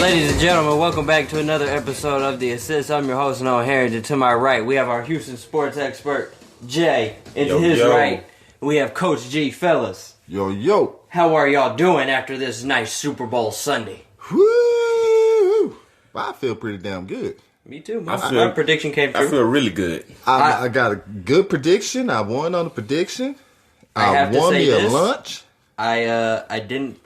Ladies and gentlemen, welcome back to another episode of The Assist. I'm your host, Noah Harrington. To my right, we have our Houston sports expert, Jay. And to his right, we have Coach G. Fellas. Yo, yo. How are y'all doing after this nice Super Bowl Sunday? Woo! Well, I feel pretty damn good. Me too. My prediction came true. I feel really good. I got a good prediction. I won on the prediction. I won me a lunch. I didn't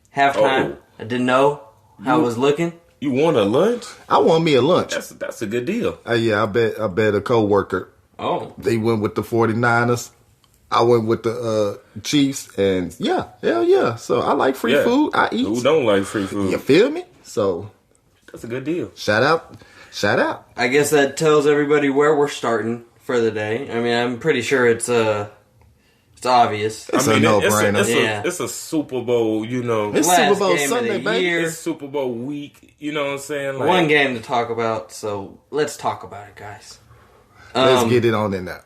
have time. I didn't know how it was looking. You won a lunch? I won me a lunch. That's a good deal. Yeah, I bet a coworker. Oh. They went with the 49ers. I went with the Chiefs, and hell yeah. So I like free food. I eat. Who don't like free food? You feel me? So that's a good deal. Shout out. I guess that tells everybody where we're starting for the day. I mean, I'm pretty sure it's obvious. It's a no-brainer. It's a Super Bowl, you know. It's Last Super Bowl game Sunday, of the baby. year. It's Super Bowl week. You know what I'm saying? Like, one game to talk about, so let's talk about it, guys. Let's get it on in there.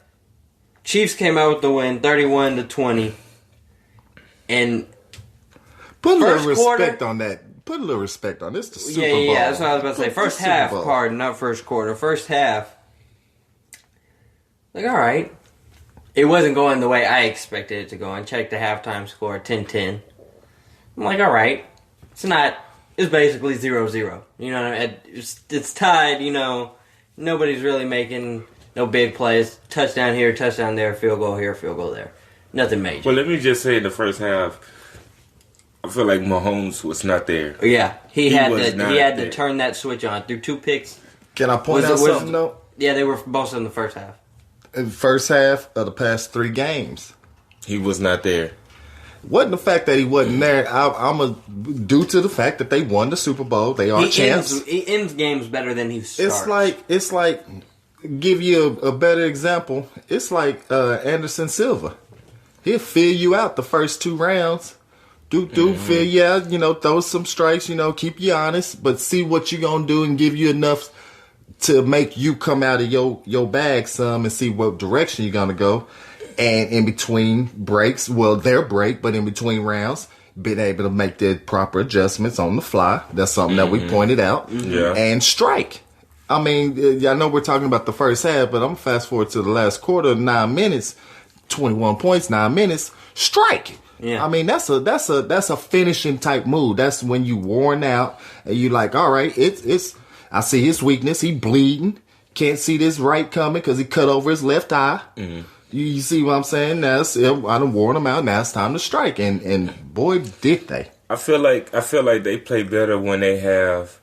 Chiefs came out with the win, 31-20, and put a little respect on that. Put a little respect on this. The Super Bowl. Yeah. That's what I was about to say. First half, pardon, not first quarter. First half, like all right. It wasn't going the way I expected it to go. I checked the halftime score, 10-10. I'm like, all right. It's basically 0-0. You know what I mean? It's tied, you know. Nobody's really making no big plays. Touchdown here, touchdown there, field goal here, field goal there. Nothing major. Well, let me just say in the first half, I feel like Mahomes was not there. Yeah, he had to turn that switch on. Threw 2 picks. Can I point out something, though? Yeah, they were both in the first half. In the first half of the past 3 games, he was not there. Wasn't the fact that he wasn't there. Due to the fact that they won the Super Bowl, they are champs. He ends games better than he starts. It's like give you a better example. It's like Anderson Silva. He'll fill you out the first 2 rounds. Fill you out. You know, throw some strikes. You know, keep you honest, but see what you're gonna do and give you enough to make you come out of your bag some and see what direction you're gonna go. And in between breaks, their break, but in between rounds, being able to make the proper adjustments on the fly. That's something that we pointed out. Yeah. And strike. I mean, I know we're talking about the first half, but I'm fast forward to the last quarter, 9 minutes, 21 points, 9 minutes, strike. Yeah. I mean, that's a finishing type move. That's when you worn out and you like, all right, I see his weakness. He bleeding. Can't see this right coming because he cut over his left eye. Mm-hmm. You see what I'm saying? I done worn him out. Now it's time to strike. And boy, did they. I feel like they play better when they have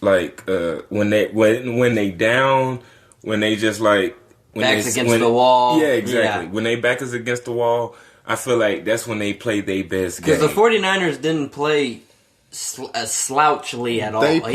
like when they down, when they just like backs against the wall. Yeah, exactly. Yeah. When they back is against the wall, I feel like that's when they play their best game. Because the 49ers didn't play slouchly at all. They did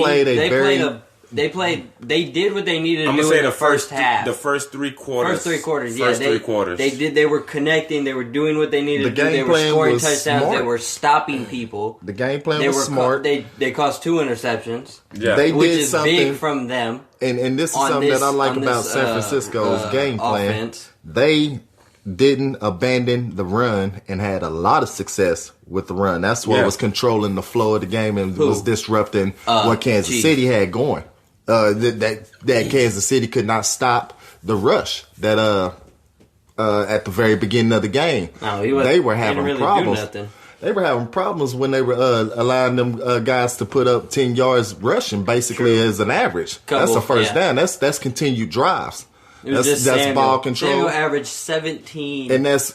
what they needed to do in the first half. The first 3 quarters. They were connecting. They were doing what they needed to do. They were scoring touchdowns. Smart. They were stopping people. The game plan was smart. They caused 2 interceptions. Yeah. Which is big from them. And this is something that I like about San Francisco's game plan. Offense. They didn't abandon the run and had a lot of success with the run. That's what was controlling the flow of the game and was disrupting what Kansas City had going. That Kansas City could not stop the rush that at the very beginning of the game. They were having problems. They were having problems when they were allowing them guys to put up 10 yards rushing basically as an average. That's a first down. That's continued drives. That's ball control. Samuel averaged 17 and that's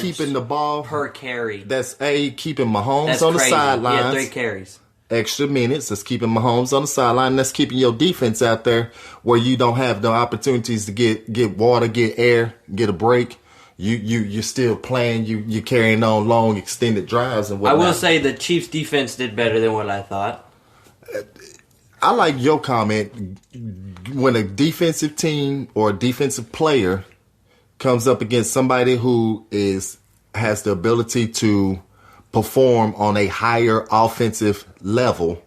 keeping the ball per carry. That's keeping Mahomes on the sidelines. He had 3 carries. Extra minutes. That's keeping Mahomes on the sideline. That's keeping your defense out there where you don't have the opportunities to get water, get air, get a break. You're still playing. You're carrying on long extended drives and whatnot. I will say the Chiefs defense did better than what I thought. I like your comment. When a defensive team or a defensive player comes up against somebody who has the ability to perform on a higher offensive level,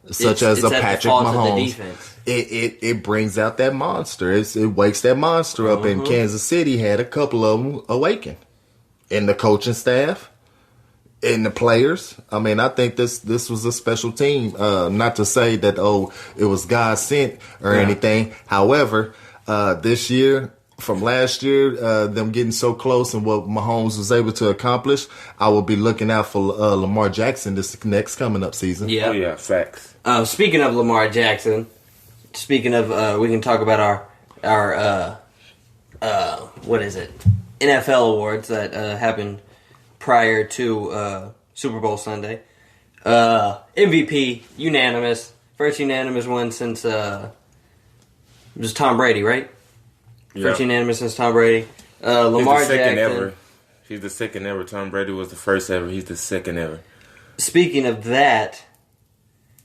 such as a Patrick Mahomes, it brings out that monster. It wakes that monster up. And Kansas City had a couple of them awaken. And the coaching staff, And the players. I mean, I think this was a special team. Not to say that, it was God sent or anything. However, this year, from last year, them getting so close and what Mahomes was able to accomplish, I will be looking out for Lamar Jackson this next coming up season. Yeah. Oh, yeah, facts. Speaking of Lamar Jackson, we can talk about our what is it? NFL awards that happened prior to Super Bowl Sunday. MVP, unanimous. First unanimous one since it was Tom Brady, right? First unanimous since Tom Brady. Lamar Jackson. Ever. He's the second ever. Tom Brady was the first ever. He's the second ever. Speaking of that,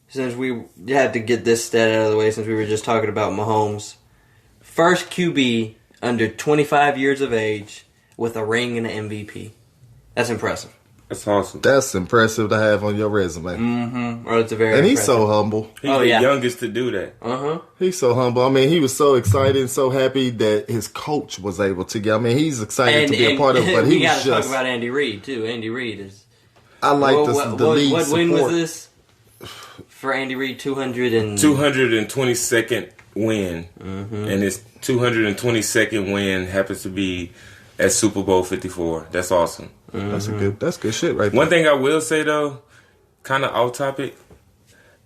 since we had to get this stat out of the way, since we were just talking about Mahomes, first QB under 25 years of age with a ring and an MVP. That's impressive. That's awesome. That's impressive to have on your resume. Mm-hmm. Or it's a very and he's impressive. so humble. He's the youngest to do that. Uh-huh. He's so humble. I mean, he was so excited and so happy that his coach was able to get. I mean, he's excited to be a part of it, but he was just... We got to talk about Andy Reid, too. Andy Reid is... I like the lead What support. win was this? For Andy Reid, 222nd win. Mm-hmm. And his 222nd win happens to be at Super Bowl 54. That's awesome. Mm-hmm. That's good shit right there. One thing I will say, though, kind of off topic,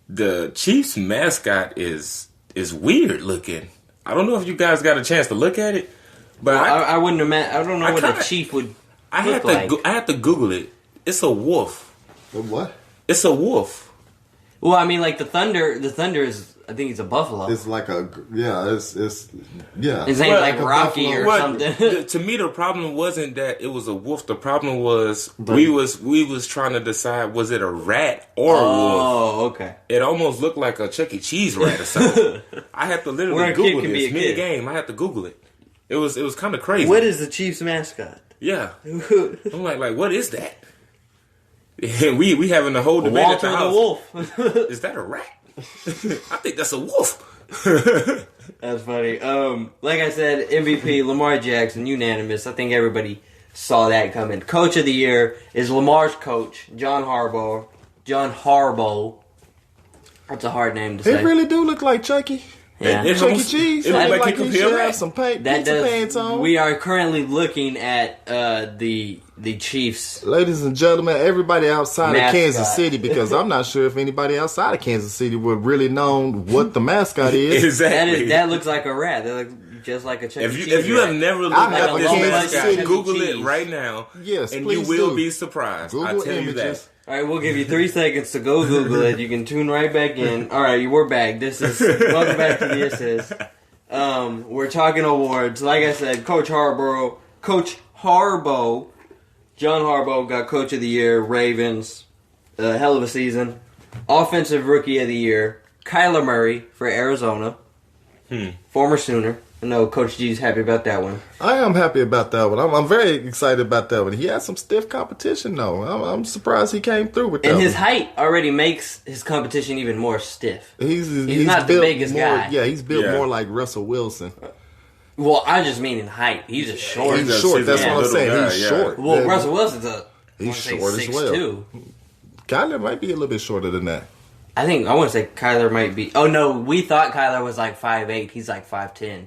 the Chiefs mascot is weird looking. I don't know if you guys got a chance to look at it, but I wouldn't imagine. I don't know what a chief would look like. I have to Google it. It's a wolf. What? It's a wolf. Well, I mean, like the Thunder is. I think he's a buffalo. It's like it's His name's like Rocky or something. To me, the problem wasn't that it was a wolf. The problem was we was trying to decide, was it a rat or a wolf? Oh, okay. It almost looked like a Chuck E. Cheese rat or something. I had to literally Google this mid-game. I had to Google it. It was kind of crazy. What is the Chiefs mascot? Yeah. I'm like, what is that? And we having the whole debate Walter at the house. the Wolf. Is that a rat? I think that's a wolf. That's funny. Like I said, MVP Lamar Jackson, unanimous. I think everybody saw that coming. Coach of the year is Lamar's coach, John Harbaugh. John Harbaugh. That's a hard name to say. They really do look like Chucky. Yeah. Chuck E. Cheese. It looks like he should have some pizza pants on. We are currently looking at the Chiefs. Ladies and gentlemen, everybody outside mascot. of Kansas City, because I'm not sure if anybody outside of Kansas City would really know what the mascot is. Exactly. That looks like a rat. They look just like a Chuck E. Cheese If you rat. have never looked Like at a this Kansas mascot, City Google cheese. it right now. Yes, and please you will do. be surprised. I Google tell you images. that. All right, we'll give you 3 seconds to go Google it. You can tune right back in. All right, we're back. Welcome back to the Assist. We're talking awards. Like I said, Coach Harbaugh, John Harbaugh got Coach of the Year, Ravens. Hell of a season. Offensive Rookie of the Year, Kyler Murray for Arizona. Former Sooner. I know Coach G's happy about that one. I am happy about that one. I'm very excited about that one. He had some stiff competition, though. I'm surprised he came through with that. And his height already makes his competition even more stiff. He's not the built biggest guy. Yeah, he's built more like Russell Wilson. Well, I just mean in height. He's just short. He's short. That's what I'm saying. guy, He's yeah. short. Well, Yeah. Russell Wilson's He's short as well. 6'2". Kyler might be a little bit shorter than that. I want to say Kyler might be. Oh no, we thought Kyler was like 5'8". He's like 5'10".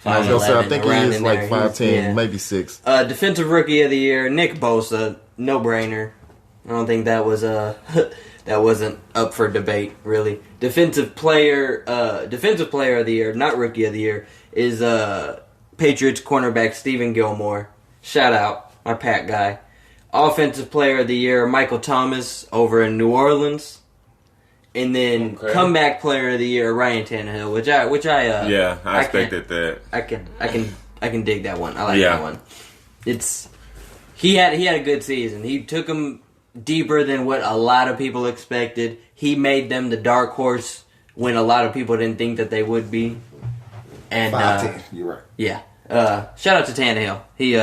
I was gonna say, I think he around is in like there. 5'10", maybe 6. Defensive Rookie of the Year, Nick Bosa, no brainer. I don't think that was that wasn't up for debate really. Defensive Player of the Year, not Rookie of the Year, is Patriots cornerback Stephen Gilmore. Shout out, my Pat guy. Offensive Player of the Year, Michael Thomas over in New Orleans. And then Comeback Player of the Year, Ryan Tannehill, which I I expected that. I can dig that one. I like that one. He had a good season. He took them deeper than what a lot of people expected. He made them the dark horse when a lot of people didn't think that they would be. And 5'10", you're right. Yeah. Shout out to Tannehill. He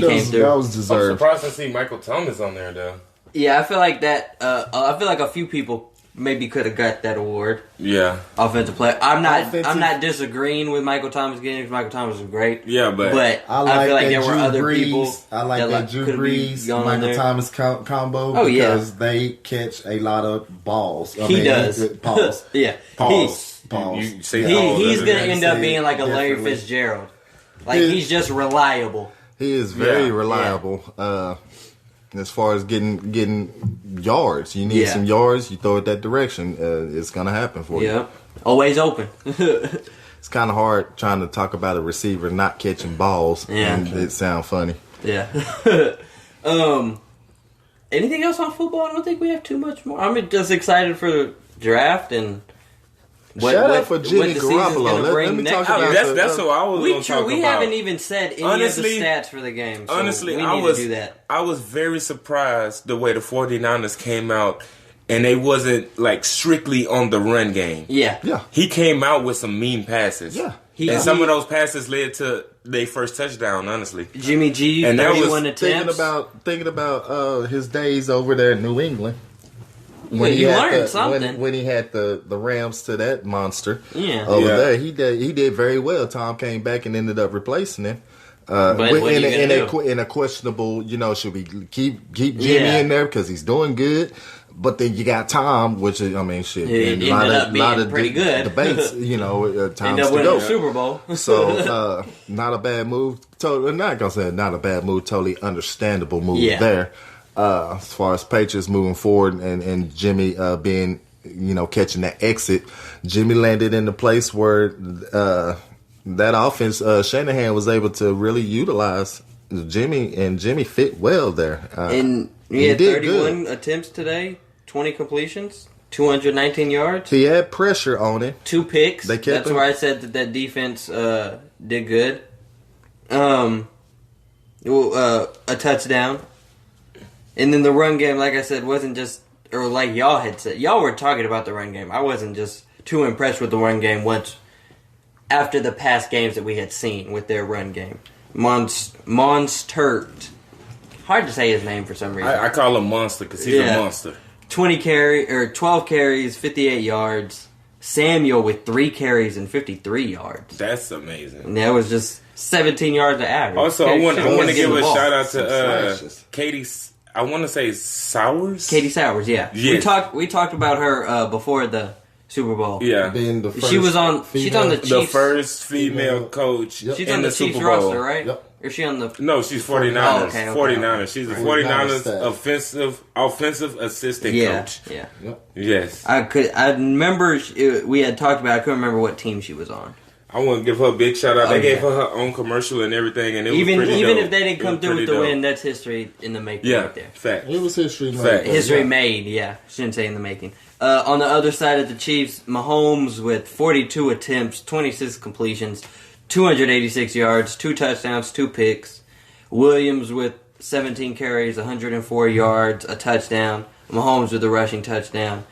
came through. That was I'm deserved. surprised to see Michael Thomas on there though. Yeah, I feel like that. I feel like a few people maybe could have got that award. Yeah, offensive player. I'm not disagreeing with Michael Thomas getting it because Michael Thomas was great. Yeah, but I feel like there were other people. I like that Drew Brees, Michael Thomas combo because they catch a lot of balls. He does. Pause. Yeah. Pause. He's going to end up being like a Larry Fitzgerald. Like, he's just reliable. He is very reliable. Yeah. As far as getting yards, you need some yards. You throw it that direction, it's gonna happen for you. Yeah, always open. It's kind of hard trying to talk about a receiver not catching balls, and it sounds funny. Yeah. Anything else on football? I don't think we have too much more. I'm just excited for the draft and. Shout out for Jimmy Garoppolo. Let me talk about that's what I was going to talk about. We haven't even said any of the stats for the game. So honestly, we need to do that. I was very surprised the way the 49ers came out, and they wasn't like strictly on the run game. Yeah. He came out with some mean passes. Yeah. And some of those passes led to their first touchdown, honestly. Jimmy G, and 31 attempts. Thinking about his days over there in New England. When he learned something. When he had the Rams to that monster over there, he did very well. Tom came back and ended up replacing him. In a questionable, should we keep Jimmy in there because he's doing good? But then you got Tom, which is, shit. It ended up being pretty good. Debates, times ended up winning the Super Bowl. So, not a bad move. I'm not gonna say not a bad move. Totally understandable move there. As far as Patriots moving forward and Jimmy being, catching that exit, Jimmy landed in the place where that offense, Shanahan was able to really utilize Jimmy, and Jimmy fit well there. And he had 31 attempts today, 20 completions, 219 yards. He had pressure on it. 2 picks. That's where I said that defense did good. A touchdown. And then the run game, like I said, wasn't just, or like y'all had said, y'all were talking about the run game. I wasn't just too impressed with the run game once after the past games that we had seen with their run game. Monstert. Hard to say his name for some reason. I call him Monster because he's a monster. 12 carries, 58 yards. Samuel with 3 carries and 53 yards. That's amazing. And that was just 17 yards to average. Also, I want to give a shout out to Katie. I want to say Sowers. Katie Sowers, yeah. Yes. We talked about her before the Super Bowl. Yeah, being the first she's on the Chiefs. The first female coach. She's in on the Super Chiefs Bowl. roster, right? Yep. Or is she on the? No, she's 49ers. Oh, okay. 49ers. She's the 49ers offensive assistant coach. Yeah. Yep. Yes. I remember we had talked about. I couldn't remember what team she was on. I want to give her a big shout out. They gave her own commercial and everything, and it was pretty even dope. if they didn't come through with the win, that's history in the making right there. Fact. It was history made. Fact. History made, yeah. Shouldn't say in the making. On the other side of the Chiefs, Mahomes with 42 attempts, 26 completions, 286 yards, 2 touchdowns, 2 picks. Williams with 17 carries, 104 yards, a touchdown. Mahomes with a rushing touchdown.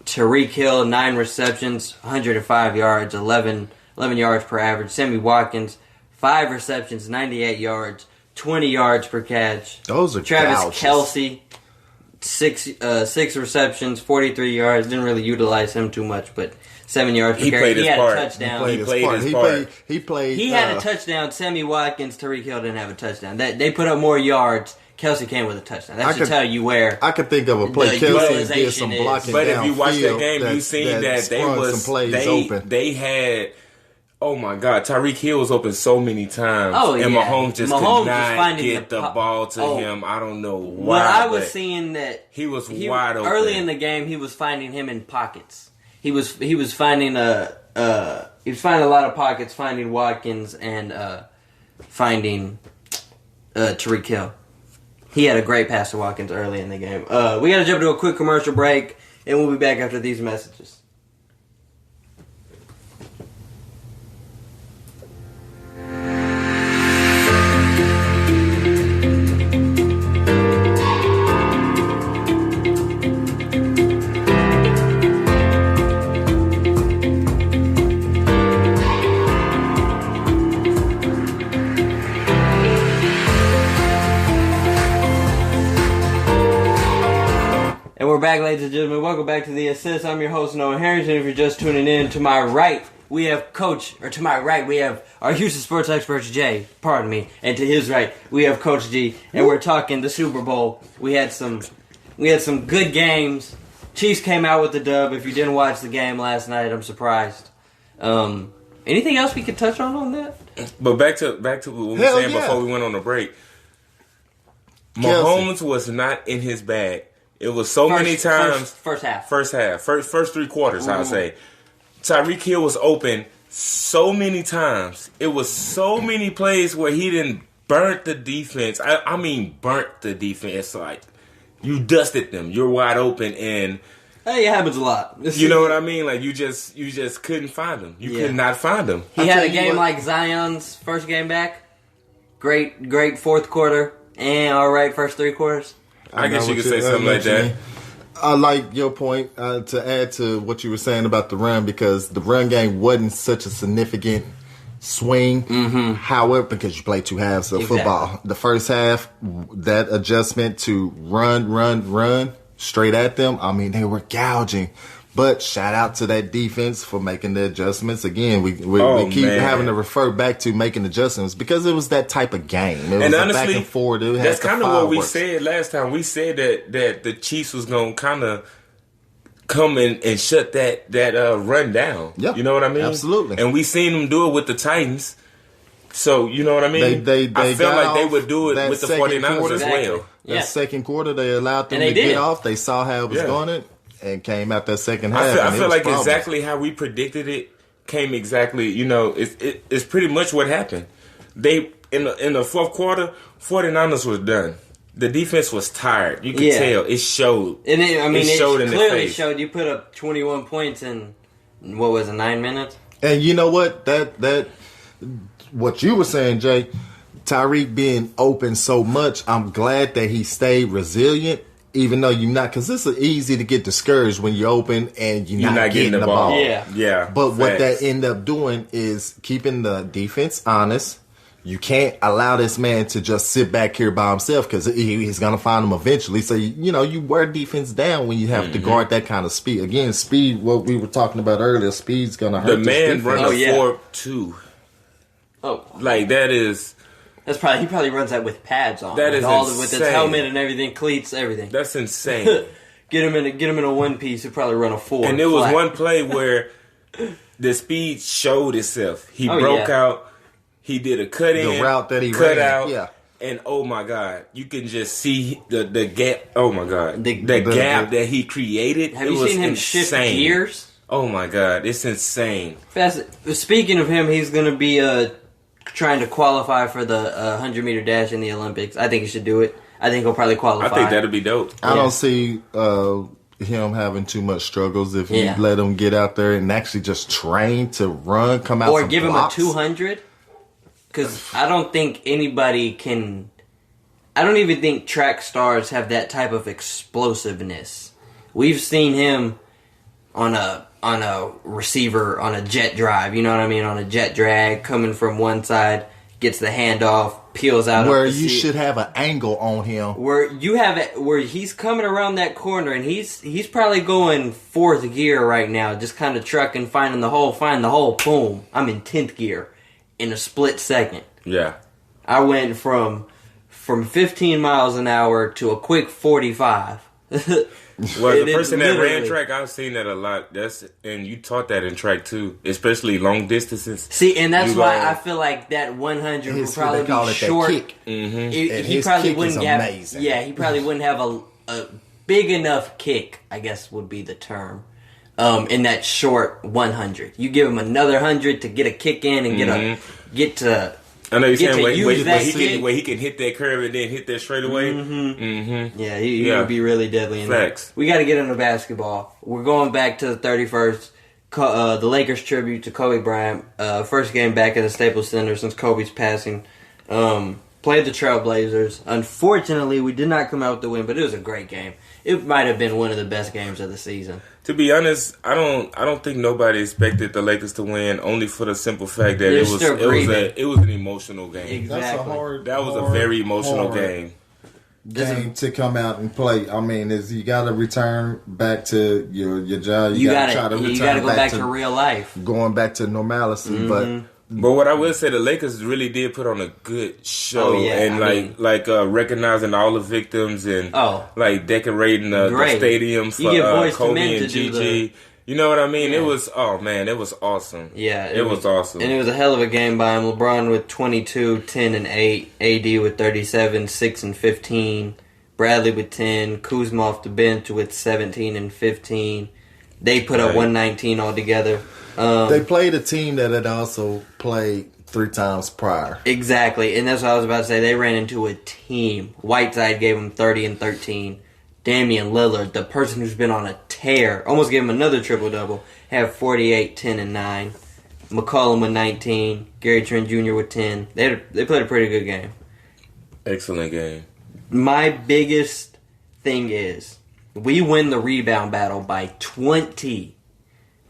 Tyreek Hill, 9 receptions, 105 yards, 11 yards per average. Sammy Watkins, 5 receptions, 98 yards, 20 yards per catch. Those are Travis Kelce, 6 receptions, 43 yards. Didn't really utilize him too much, but 7 yards per carry. He had a touchdown. He played his part. He had a touchdown. Sammy Watkins, Tyreek Hill didn't have a touchdown. They put up more yards. Kelce came with a touchdown. That should tell you where. I could think of a play. Kelce did some blocking. But if you watch that game, you seen that they had. Oh my God, Tyreek Hill was open so many times. Oh, yeah. And Mahomes could not get the ball to him. I don't know why. What I was seeing that he was wide open. Early in the game, he was finding him in pockets. He was finding a lot of pockets, finding Watkins and finding Tyreek Hill. He had a great pass to Watkins early in the game. We got to jump to a quick commercial break, and we'll be back after these messages. we're back, ladies and gentlemen. Welcome back to The Assist. I'm your host, Noah Harrington. If you're just tuning in, to my right, we have Coach, or to my right, we have our Houston sports expert, Jay, pardon me, and to his right, we have Coach G, and we're talking the Super Bowl. We had some good games. Chiefs came out with the dub. If you didn't watch the game last night, I'm surprised. Anything else we could touch on that? But back to what we were saying before we went on the break. Mahomes was not in his bag. It was many times. First half. First 3 quarters, I would say. Tyreek Hill was open so many times. It was so many plays where he didn't burnt the defense. I mean, burnt the defense. Like, you dusted them. You're wide open, and hey, it happens a lot. You know what I mean? Like, you just couldn't find them. You could not find them. He had a game like Zion's first game back. Great fourth quarter. And all right, first 3 quarters. I guess you could say something like that. I like your point to add to what you were saying about the run, because the run game wasn't such a significant swing. Mm-hmm. However, because you play 2 halves of football. The first half, that adjustment to run straight at them, I mean, they were gouging. But shout out to that defense for making the adjustments. Again, we keep having to refer back to making adjustments because it was that type of game. It was honestly, back and forth. That's kind of what we said last time. We said that the Chiefs was going to kind of come in and shut that run down. Yep. You know what I mean? Absolutely. And we seen them do it with the Titans. So, you know what I mean? I felt like they would do it with the 49ers as well. That second quarter, they allowed them to get off. They saw how it was going and came out that second half. I feel like exactly how we predicted it came exactly. You know, it's pretty much what happened. They in the fourth quarter, 49ers was done. The defense was tired. You could tell. It showed. And it showed in clearly their face. showed. You put up 21 points in what was it, 9 minutes? And you know what? That what you were saying, Jay, Tyreek being open so much, I'm glad that he stayed resilient. Even though you're not, because it's easy to get discouraged when you're open and you're not getting the ball. Yeah. But what that ended up doing is keeping the defense honest. You can't allow this man to just sit back here by himself because he's going to find them eventually. So, you wear defense down when you have to guard that kind of speed. Again, speed, what we were talking about earlier, speed's going to hurt the man run a 4.2. Oh. Like, that is... He probably runs that with pads on. That is insane. With his helmet and everything, cleats, everything. That's insane. Get him in a one piece. He'll probably run a 4. And there was one play where the speed showed itself. He broke out. He did a cut in. The route that he cut ran. out. Yeah. And oh my God, you can just see the gap. Oh my God, the gap that he created. Have you seen him shift gears? Oh my God, it's insane. Speaking of him, he's going to be trying to qualify for the 100-meter dash in the Olympics. I think he should do it. I think he'll probably qualify. I think that'll be dope. I don't see him having too much struggles if you let him get out there and actually just train to run, come out or some give blocks. him a 200. Because I don't think anybody can. I don't even think track stars have that type of explosiveness. We've seen him on a receiver, on a jet drive, you know what I mean? On a jet drag, coming from one side, gets the handoff, peels out. Where you should have an angle on him. Where you have it, where he's coming around that corner, and he's probably going 4th gear right now, just kind of trucking, find the hole, boom. I'm in 10th gear in a split second. Yeah. I went from 15 miles an hour to a quick 45. Well, the person that ran track, I've seen that a lot. And you taught that in track too, especially long distances. See, and that's why I feel like that 100 would probably be short. Mm-hmm. He probably wouldn't have. Amazing. Yeah, he probably wouldn't have a big enough kick, I guess would be the term. In that short 100, you give him another 100 to get a kick in and get to. I know you're saying where he can hit that curve and then hit that straightaway. Yeah, he would be really deadly. Facts. We got to get into basketball. We're going back to the 31st. The Lakers tribute to Kobe Bryant. First game back at the Staples Center since Kobe's passing. Played the Trailblazers. Unfortunately, we did not come out with the win, but it was a great game. It might have been one of the best games of the season. To be honest, I don't think nobody expected the Lakers to win, only for the simple fact that it was an emotional game. Exactly. That was a very emotional game. game to come out and play. I mean, is you got to return back to your job. You got to go back to real life. Going back to normalcy, Mm-hmm. But what I will say, the Lakers really did put on a good show, and recognizing all the victims and like decorating the stadium for Kobe and Gigi. You know what I mean? Yeah. It was awesome. Yeah, it was awesome, and it was a hell of a game by him. LeBron with 22, 10 and 8, AD with 37, 6 and 15, Bradley with 10, Kuzma off the bench with 17 and 15. They put up 119 altogether. They played a team that had also played 3 times prior. Exactly, and that's what I was about to say. They ran into a team. Whiteside gave them 30 and 13. Damian Lillard, the person who's been on a tear, almost gave him another triple-double, had 48, 10 and 9. McCollum with 19. Gary Trent Jr. with 10. They played a pretty good game. Excellent game. My biggest thing is we win the rebound battle by 20.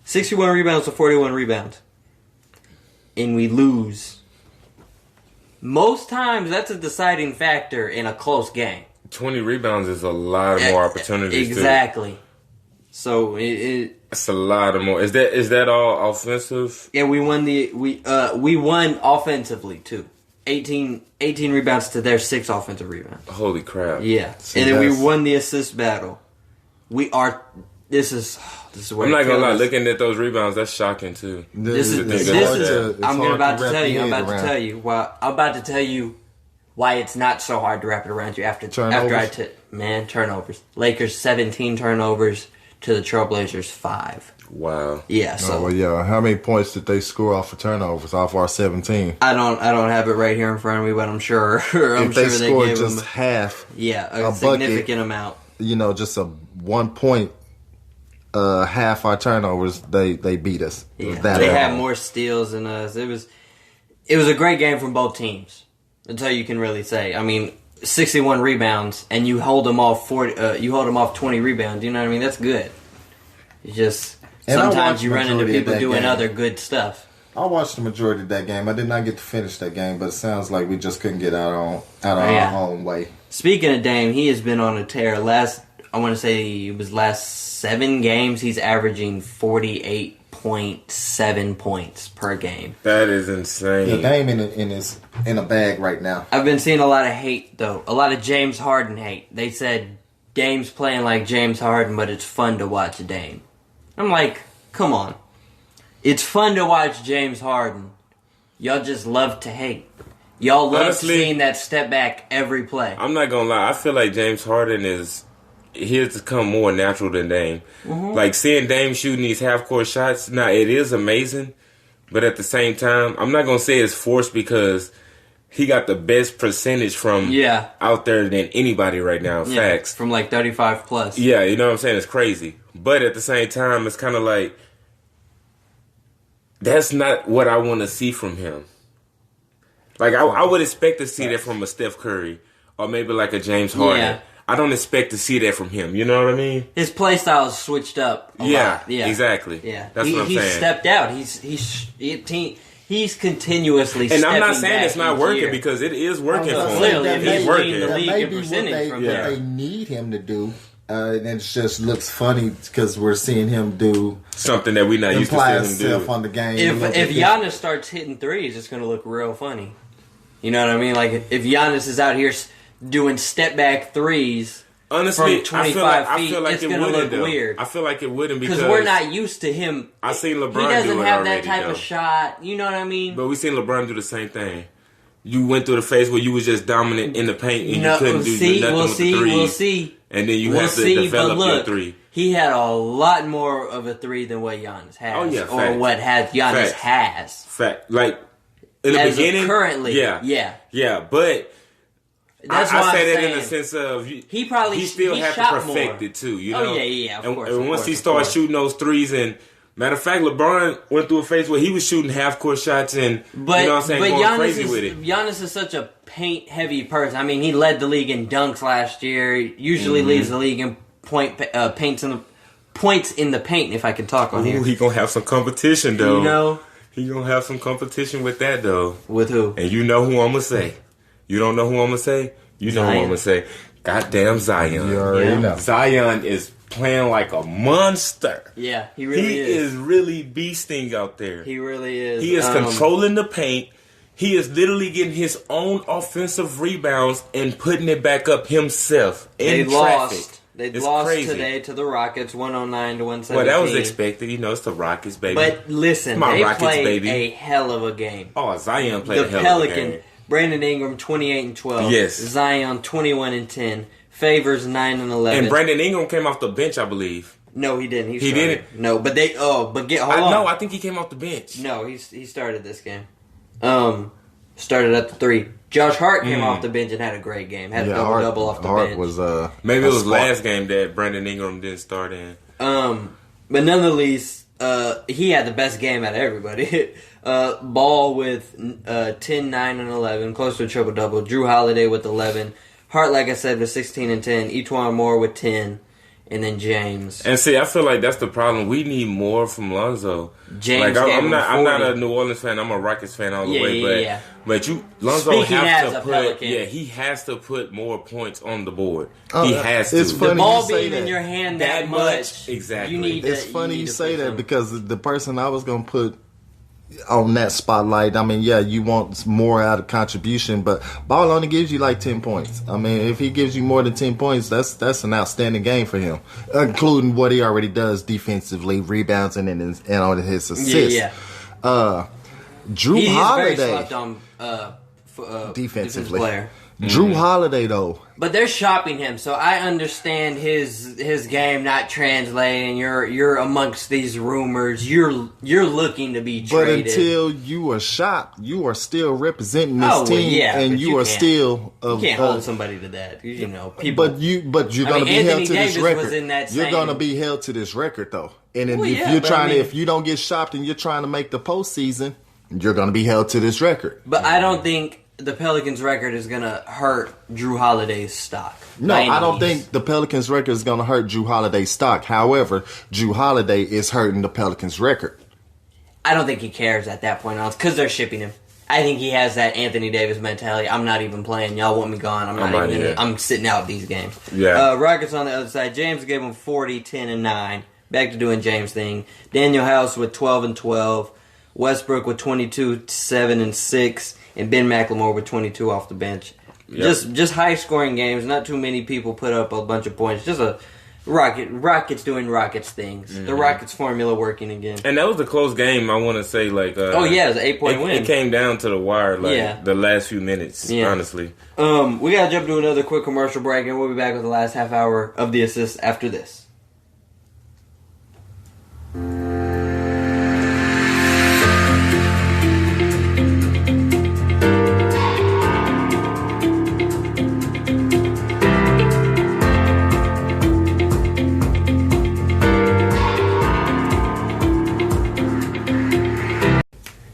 61 rebounds to 41 rebounds. And we lose. Most times, that's a deciding factor in a close game. 20 rebounds is a lot more opportunities. Exactly. Too. So it's a lot of more. Is that all offensive? Yeah, we won offensively too. 18 rebounds to their 6 offensive rebounds. Holy crap! Yeah, and then we won the assist battle. This is where I'm not gonna lie. Looking at those rebounds, that's shocking too. I'm about to tell you why it's not so hard to wrap it around you after turnovers. Lakers 17 turnovers to the Trailblazers 5. Wow. Yeah. So how many points did they score off of turnovers off our 17? I don't have it right here in front of me, but I'm sure. If they scored just half, a significant bucket, amount. Just a 1 point. Half our turnovers, they beat us. Yeah. They had more steals than us. It was a great game from both teams. That's all you can really say. I mean, 61 rebounds, and you hold them off 20 rebounds. You know what I mean? That's good. It's just sometimes you run into people doing other good stuff. I watched the majority of that game. I did not get to finish that game, but it sounds like we just couldn't get out of our own way. Speaking of Dame, he has been on a tear. I want to say it was last 7 games. He's averaging 48.7 points per game. That is insane. Yeah, Dame in a bag right now. I've been seeing a lot of hate though. A lot of James Harden hate. They said Dame's playing like James Harden, but it's fun to watch Dame. I'm like, come on. It's fun to watch James Harden. Y'all just love to hate. Y'all love seeing that step back every play. I'm not gonna lie. I feel like James Harden has come more natural than Dame. Mm-hmm. Like seeing Dame shooting these half-court shots, now it is amazing, but at the same time, I'm not gonna say it's forced because he got the best percentage from out there than anybody right now. Facts. From like 35 plus. Yeah, you know what I'm saying? It's crazy. But at the same time, it's kind of like that's not what I want to see from him. Like I would expect to see that from a Steph Curry or maybe like a James Harden. Yeah. I don't expect to see that from him. You know what I mean? His play style is switched up a lot. Yeah, exactly. Yeah, that's what I'm saying. He's stepped out. He's continuously. And I'm not saying it's not working because it is working for him. It's working. That may be what they need him to do. And it just looks funny because we're seeing him do something that we're not used to seeing him do on the game. If Giannis starts hitting threes, it's going to look real funny. You know what I mean? Like if Giannis is out here doing step back threes, honestly, from 25 feet, it's going to look weird. I feel like it wouldn't because we're not used to him. I seen LeBron. He doesn't do it have already, that type of shot. You know what I mean? But we seen LeBron do the same thing. You went through the phase where you was just dominant in the paint and you couldn't do nothing with the threes. We'll see. And then you have to develop your three. He had a lot more of a three than what Giannis has. Oh yeah, or what Giannis has. Fact, like in the beginning, currently, yeah. But that's I say that in the sense of he still had to perfect it too. You know? Oh yeah, of course. And once he started shooting those threes, and matter of fact, LeBron went through a phase where he was shooting half court shots, and you know what I'm saying, going Giannis crazy with it. Giannis is such a paint heavy person. I mean, he led the league in dunks last year. Usually leads the league in points in the paint. If I can talk on here, he gonna have some competition though. You know, he gonna have some competition with that though. With who? And you know who I'm gonna say. You don't know who I'm gonna say. You know who I'm gonna say. Goddamn Zion. You already know. Zion is playing like a monster. Yeah, he really is. He is really beasting out there. He really is. He is controlling the paint. He is literally getting his own offensive rebounds and putting it back up himself in traffic. They lost today to the Rockets, 109 to 117. Well, that was expected. You know, it's the Rockets, baby. But listen, they Rockets, played baby. a hell of a game. Oh, Zion played a hell Pelican, of a game. Brandon Ingram, 28 and 12. Yes. Zion, 21 and 10. Favors, 9 and 11. And Brandon Ingram came off the bench, I believe. No, he didn't. He didn't? No, but hold on. No, I think he came off the bench. No, he started this game. Started at the 3. Josh Hart came off the bench and had a great game. Had a double-double off the bench. Maybe it was last game that Brandon Ingram didn't start in. But nonetheless, he had the best game out of everybody. Ball with 10, 9, and 11, close to a triple-double. Drew Holiday with 11. Hart, like I said, with 16 and 10. Etwan Moore with 10. And then James. And see, I feel like that's the problem. We need more from Lonzo. James, like I'm not a New Orleans fan. I'm a Rockets fan all the way. But Lonzo has to put. He has to put more points on the board. He has to. It's funny the ball you say being that. in your hand that much. Exactly. It's funny you say that because the person I was gonna put on that spotlight, I mean, you want more out of contribution, but Ball only gives you like 10 points. I mean, if he gives you more than 10 points, that's an outstanding game for him, including what he already does defensively, rebounds, and on his assists. Drew Holiday, very slept on defensively. Player. Drew Holiday, though. But they're shopping him, so I understand his game not translating. You're amongst these rumors. You're looking to be traded. But until you are shopped, you are still representing this team, and you are still. You can't hold somebody to that. You know, people. But you're going to be held to this record. You're going to be held to this record, though. And if you don't get shopped and you're trying to make the postseason, you're going to be held to this record. But I don't think the Pelicans' record is going to hurt Drew Holiday's stock. No, I don't think the Pelicans' record is going to hurt Drew Holiday's stock. However, Drew Holiday is hurting the Pelicans' record. I don't think he cares at that point on because they're shipping him. I think he has that Anthony Davis mentality. I'm not even playing. Y'all want me gone. I'm sitting out these games. Yeah. Rockets on the other side. James gave him 40, 10, and 9. Back to doing James thing. Daniel House with 12 and 12. Westbrook with 22, 7, and 6. And Ben McLemore with 22 off the bench. Yep. Just high-scoring games. Not too many people put up a bunch of points. Just a Rockets doing Rockets things. Mm-hmm. The Rockets formula working again. And that was a close game, I want to say. It was an 8-point win. It came down to the wire, the last few minutes, honestly. We got to jump to another quick commercial break, and we'll be back with the last half hour of the assist after this.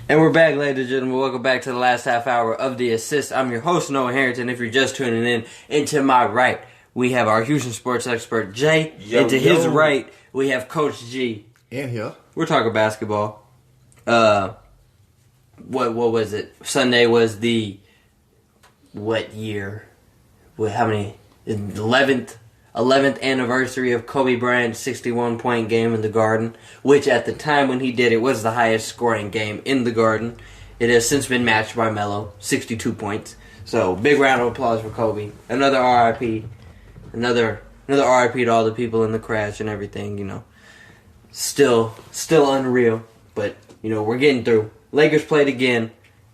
And we're back, ladies and gentlemen. Welcome back to the last half hour of The Assist. I'm your host, Noah Harrington. If you're just tuning in, and to my right, we have our Houston sports expert, Jay. And to his right, we have Coach G. And here. We're talking basketball. What was it? Sunday was the, what year? How many? 11th anniversary of Kobe Bryant's 61-point game in the Garden, which at the time when he did it was the highest scoring game in the Garden. It has since been matched by Melo, 62 points. So big round of applause for Kobe. Another RIP. Another RIP to all the people in the crash and everything, you know. Still unreal, but you know, we're getting through. Lakers played again,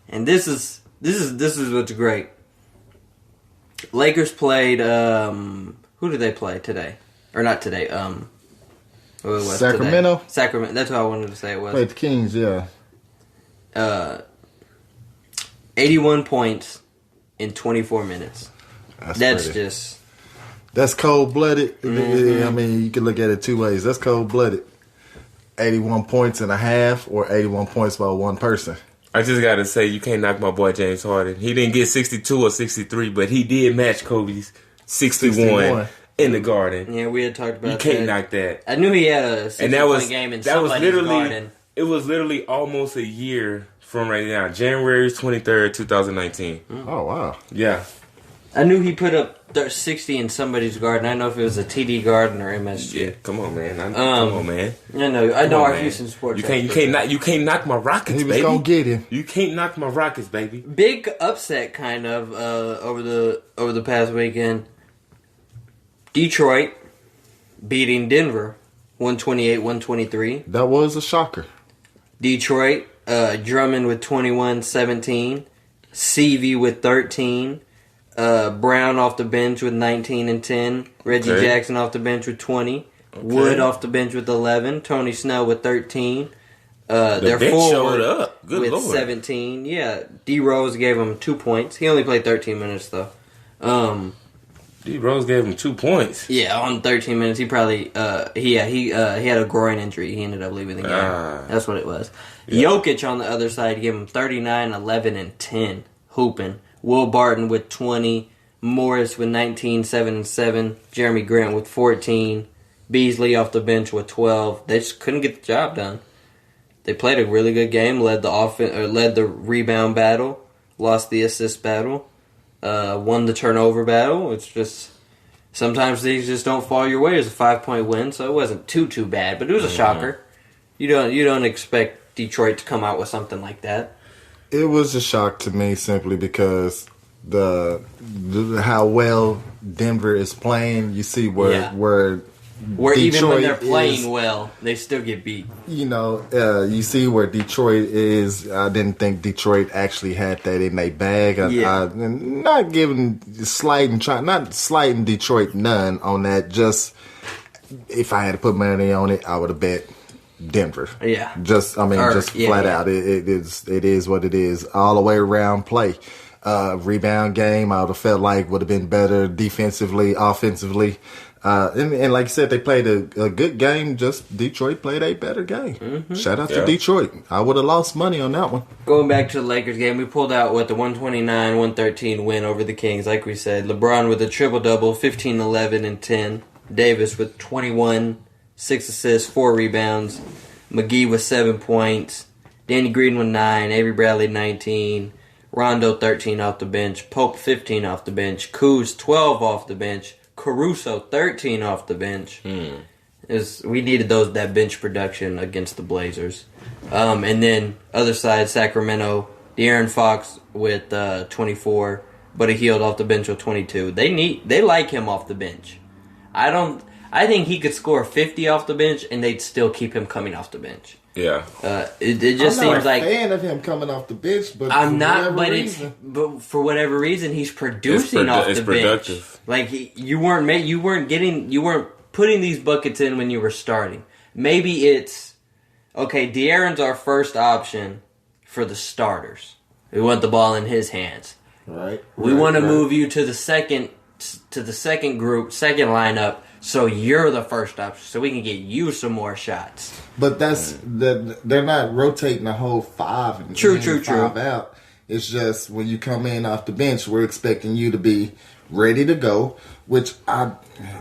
and this is what's great. Lakers played who did they play today? Or not today. Sacramento? Today? Sacramento. That's what I wanted to say it was. Played the Kings, yeah. 81 points in 24 minutes. That's cold-blooded. Mm-hmm. I mean, you can look at it two ways. That's cold-blooded. 81 points and a half or 81 points by one person. I just got to say, you can't knock my boy James Harden. He didn't get 62 or 63, but he did match Kobe's 61 in the Garden. Yeah, we had talked about that. You can't knock that. I knew he had a 60-point game in somebody's Garden. It was literally almost a year from right now. January 23rd, 2019. Oh, wow. Yeah. I knew he put up 60 in somebody's garden. I don't know if it was a TD Garden or MSG. Yeah, come on, man. Come on, man. I know our Houston sports. You can't knock my Rockets, he baby. was gonna get him. You can't knock my Rockets, baby. Big upset, kind of over the past weekend. Detroit beating Denver, 128-123. That was a shocker. Detroit, Drummond with 21-17. CV with 13. Brown off the bench with 19 and 10. Reggie Jackson off the bench with 20. Wood off the bench with 11. Tony Snell with 13. Their bench forward showed up. Good with Lord. 17. Yeah, D Rose gave him 2 points. He only played 13 minutes though. D Rose gave him 2 points. Yeah, on 13 minutes, he probably he had a groin injury. He ended up leaving the game. That's what it was. Yeah. Jokic on the other side gave him 39, 11, and 10 hooping. Will Barton with 20, Morris with 19, 7 and 7, Jeremy Grant with 14, Beasley off the bench with 12. They just couldn't get the job done. They played a really good game, led the rebound battle, lost the assist battle. Won the turnover battle. It's just sometimes these just don't fall your way. It was a 5-point win, so it wasn't too bad, but it was a shocker. You don't expect Detroit to come out with something like that. It was a shock to me simply because the how well Denver is playing. You see where Detroit even when they're playing well, they still get beat. You see where Detroit is. I didn't think Detroit actually had that in their bag. Not slighting Detroit none on that. Just if I had to put money on it, I would have bet Denver. Yeah. Flat out. It is what it is. All the way around play. Rebound game, I would have felt like would have been better defensively, offensively. And like you said, they played a good game. Just Detroit played a better game. Mm-hmm. Shout out to Detroit. I would have lost money on that one. Going back to the Lakers game, we pulled out the 129-113 win over the Kings. Like we said, LeBron with a triple-double, 15, 11, and 10. Davis with 21, 6 assists, 4 rebounds. McGee with 7 points. Danny Green with 9. Avery Bradley 19. Rondo 13 off the bench. Pope 15 off the bench. Kuz 12 off the bench. Caruso 13 off the bench. We needed that bench production against the Blazers. And then other side, Sacramento, De'Aaron Fox with 24, Buddy Hield off the bench with 22. They like him off the bench. I think he could score 50 off the bench and they'd still keep him coming off the bench. Yeah. It just seems like I'm not a fan of him coming off the bench, but but for whatever reason he's producing off the bench. Productive. Like you weren't putting these buckets in when you were starting. Maybe it's okay. De'Aaron's our first option for the starters. We want the ball in his hands. Right. We want to move you to the second group, second lineup. So you're the first option, so we can get you some more shots. But they're not rotating the whole 5 and true. 5 out. It's just when you come in off the bench, we're expecting you to be ready to go. Which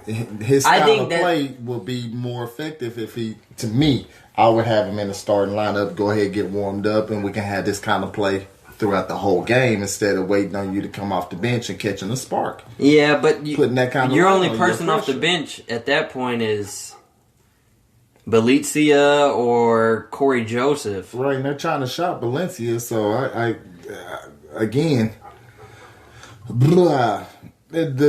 his style of play will be more effective if to me, I would have him in the starting lineup. Go ahead, get warmed up, and we can have this kind of play throughout the whole game instead of waiting on you to come off the bench and catching a spark. Yeah, but putting that kind of your only person off the bench at that point is Belizia or Corey Joseph. Right, and they're trying to shop Valencia, so I again, the